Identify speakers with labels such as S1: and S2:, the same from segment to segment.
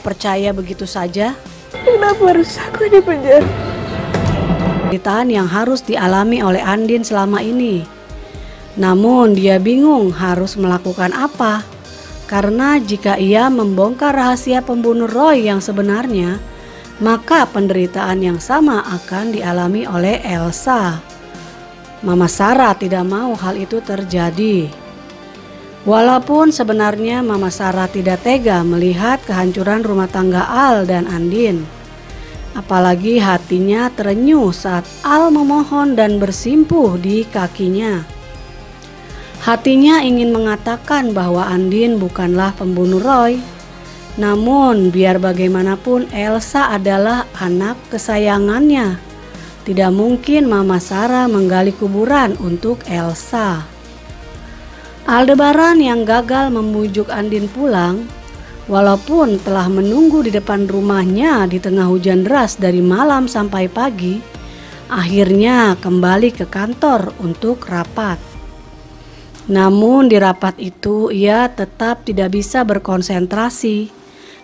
S1: percaya begitu saja?
S2: Kenapa harus aku di penjara?
S1: Penderitaan yang harus dialami oleh Andin selama ini. Namun dia bingung harus melakukan apa. Karena jika ia membongkar rahasia pembunuh Roy yang sebenarnya, maka penderitaan yang sama akan dialami oleh Elsa. Mama Sarah tidak mau hal itu terjadi. Walaupun sebenarnya Mama Sarah tidak tega melihat kehancuran rumah tangga Al dan Andin. Apalagi hatinya terenyuh saat Al memohon dan bersimpuh di kakinya. Hatinya ingin mengatakan bahwa Andin bukanlah pembunuh Roy. Namun biar bagaimanapun Elsa adalah anak kesayangannya. Tidak mungkin Mama Sarah menggali kuburan untuk Elsa. Aldebaran yang gagal membujuk Andin pulang, walaupun telah menunggu di depan rumahnya di tengah hujan deras dari malam sampai pagi, akhirnya kembali ke kantor untuk rapat. Namun di rapat itu ia tetap tidak bisa berkonsentrasi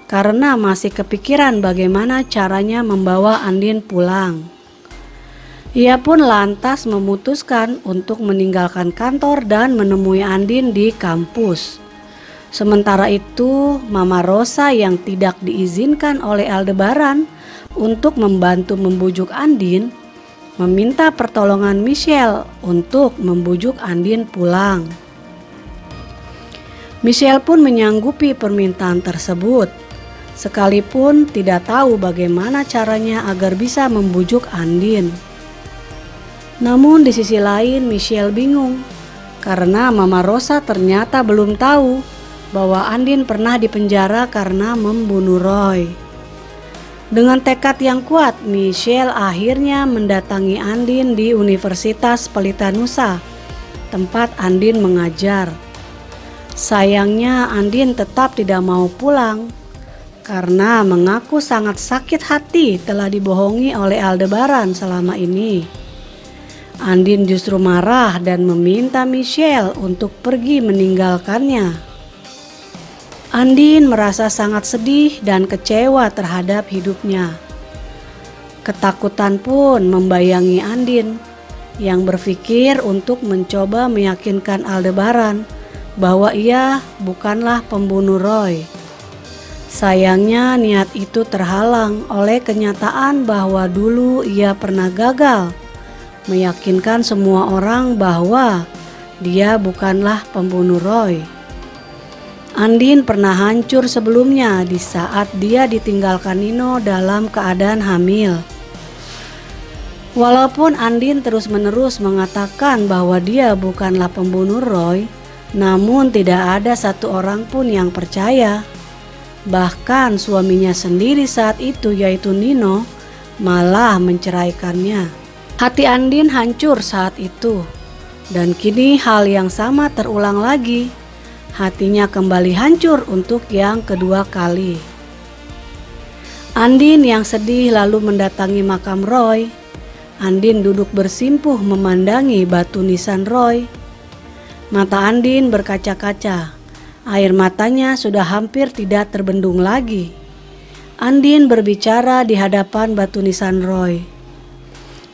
S1: karena masih kepikiran bagaimana caranya membawa Andin pulang. Ia pun lantas memutuskan untuk meninggalkan kantor dan menemui Andin di kampus. Sementara itu, Mama Rosa yang tidak diizinkan oleh Aldebaran untuk membantu membujuk Andin, meminta pertolongan Michelle untuk membujuk Andin pulang. Michelle pun menyanggupi permintaan tersebut, sekalipun tidak tahu bagaimana caranya agar bisa membujuk Andin. Namun di sisi lain Michelle bingung, karena Mama Rosa ternyata belum tahu bahwa Andin pernah dipenjara karena membunuh Roy. Dengan tekad yang kuat, Michelle akhirnya mendatangi Andin di Universitas Pelita Nusa, tempat Andin mengajar. Sayangnya Andin tetap tidak mau pulang, karena mengaku sangat sakit hati telah dibohongi oleh Aldebaran selama ini. Andin justru marah dan meminta Michelle untuk pergi meninggalkannya. Andin merasa sangat sedih dan kecewa terhadap hidupnya. Ketakutan pun membayangi Andin yang berpikir untuk mencoba meyakinkan Aldebaran bahwa ia bukanlah pembunuh Roy. Sayangnya niat itu terhalang oleh kenyataan bahwa dulu ia pernah gagal meyakinkan semua orang bahwa dia bukanlah pembunuh Roy. Andin pernah hancur sebelumnya di saat dia ditinggalkan Nino dalam keadaan hamil. Walaupun Andin terus-menerus mengatakan bahwa dia bukanlah pembunuh Roy, namun tidak ada satu orang pun yang percaya. Bahkan suaminya sendiri saat itu, yaitu Nino, malah menceraikannya. Hati Andin hancur saat itu, dan kini hal yang sama terulang lagi. Hatinya kembali hancur untuk yang kedua kali. Andin yang sedih lalu mendatangi makam Roy. Andin duduk bersimpuh memandangi batu nisan Roy. Mata Andin berkaca-kaca. Air matanya sudah hampir tidak terbendung lagi. Andin berbicara di hadapan batu nisan Roy.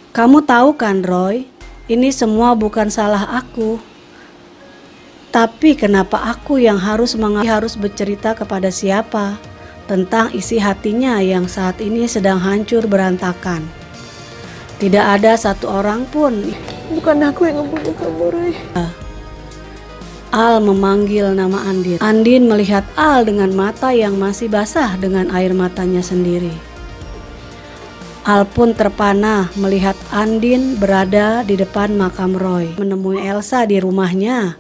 S1: "Kamu tahu kan Roy, ini semua bukan salah aku. Tapi kenapa aku yang harus bercerita kepada siapa tentang isi hatinya yang saat ini sedang hancur berantakan? Tidak ada satu orang pun."
S2: Bukan aku yang membunuh kamu, Roy.
S1: Al memanggil nama Andin. Andin melihat Al dengan mata yang masih basah dengan air matanya sendiri. Al pun terpana melihat Andin berada di depan makam Roy, menemui Elsa di rumahnya,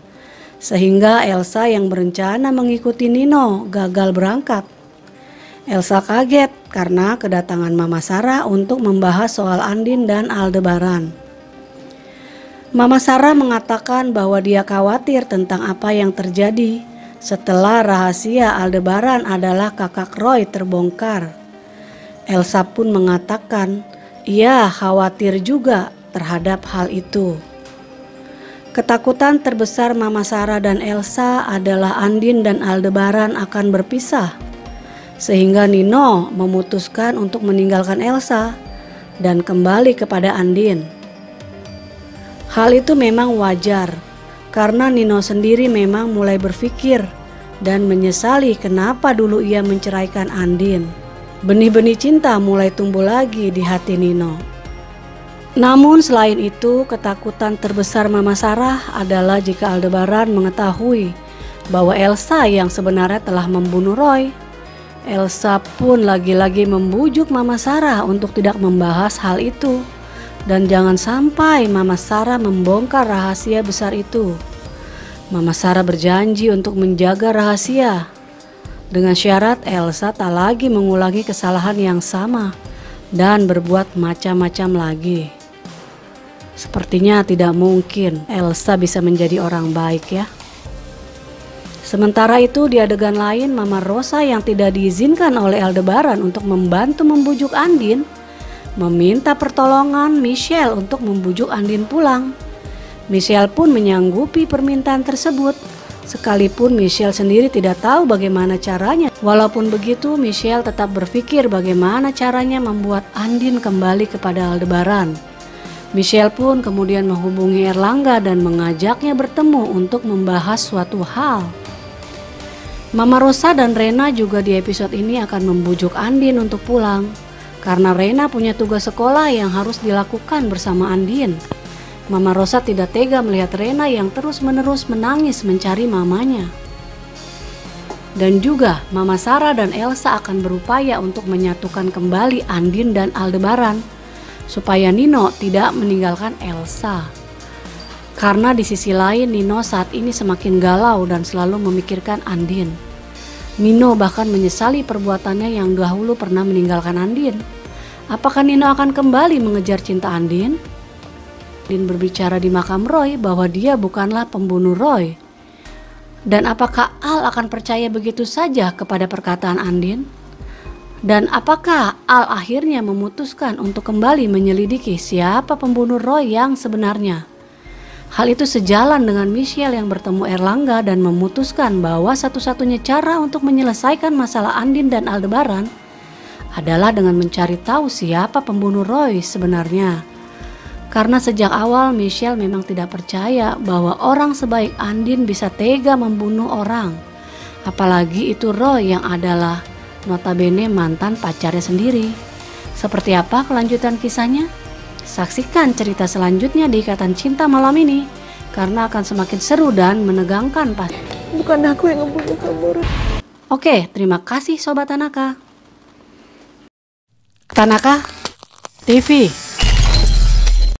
S1: sehingga Elsa yang berencana mengikuti Nino gagal berangkat. Elsa kaget karena kedatangan Mama Sarah untuk membahas soal Andin dan Aldebaran. Mama Sarah mengatakan bahwa dia khawatir tentang apa yang terjadi setelah rahasia Aldebaran adalah kakak Roy terbongkar. Elsa pun mengatakan ia khawatir juga terhadap hal itu. Ketakutan terbesar Mama Sarah dan Elsa adalah Andin dan Aldebaran akan berpisah. Sehingga Nino memutuskan untuk meninggalkan Elsa dan kembali kepada Andin. Hal itu memang wajar karena Nino sendiri memang mulai berpikir dan menyesali kenapa dulu ia menceraikan Andin. Benih-benih cinta mulai tumbuh lagi di hati Nino. Namun selain itu, ketakutan terbesar Mama Sarah adalah jika Aldebaran mengetahui bahwa Elsa yang sebenarnya telah membunuh Roy. Elsa pun lagi-lagi membujuk Mama Sarah untuk tidak membahas hal itu. Dan jangan sampai Mama Sarah membongkar rahasia besar itu. Mama Sarah berjanji untuk menjaga rahasia. Dengan syarat Elsa tak lagi mengulangi kesalahan yang sama dan berbuat macam-macam lagi. Sepertinya tidak mungkin Elsa bisa menjadi orang baik ya. Sementara itu di adegan lain, Mama Rosa yang tidak diizinkan oleh Aldebaran untuk membantu membujuk Andin meminta pertolongan Michelle untuk membujuk Andin pulang. Michelle pun menyanggupi permintaan tersebut, sekalipun Michelle sendiri tidak tahu bagaimana caranya. Walaupun begitu, Michelle tetap berpikir bagaimana caranya membuat Andin kembali kepada Aldebaran. Michelle pun kemudian menghubungi Erlangga dan mengajaknya bertemu untuk membahas suatu hal. Mama Rosa dan Rena juga di episode ini akan membujuk Andin untuk pulang karena Rena punya tugas sekolah yang harus dilakukan bersama Andin. Mama Rosa tidak tega melihat Rena yang terus-menerus menangis mencari mamanya. Dan juga Mama Sarah dan Elsa akan berupaya untuk menyatukan kembali Andin dan Aldebaran supaya Nino tidak meninggalkan Elsa. Karena di sisi lain Nino saat ini semakin galau dan selalu memikirkan Andin. Nino bahkan menyesali perbuatannya yang dahulu pernah meninggalkan Andin. Apakah Nino akan kembali mengejar cinta Andin? Andin berbicara di makam Roy bahwa dia bukanlah pembunuh Roy. Dan apakah Al akan percaya begitu saja kepada perkataan Andin? Dan apakah Al akhirnya memutuskan untuk kembali menyelidiki siapa pembunuh Roy yang sebenarnya? Hal itu sejalan dengan Michelle yang bertemu Erlangga dan memutuskan bahwa satu-satunya cara untuk menyelesaikan masalah Andin dan Aldebaran adalah dengan mencari tahu siapa pembunuh Roy sebenarnya. Karena sejak awal Michelle memang tidak percaya bahwa orang sebaik Andin bisa tega membunuh orang. Apalagi itu Roy yang adalah notabene mantan pacarnya sendiri. Seperti apa kelanjutan kisahnya? Saksikan cerita selanjutnya di Ikatan Cinta malam ini karena akan semakin seru dan menegangkan pasti.
S2: Bukan aku yang ngebunuh kamu.
S1: Oke, terima kasih Sobat Tanaka. Tanaka TV.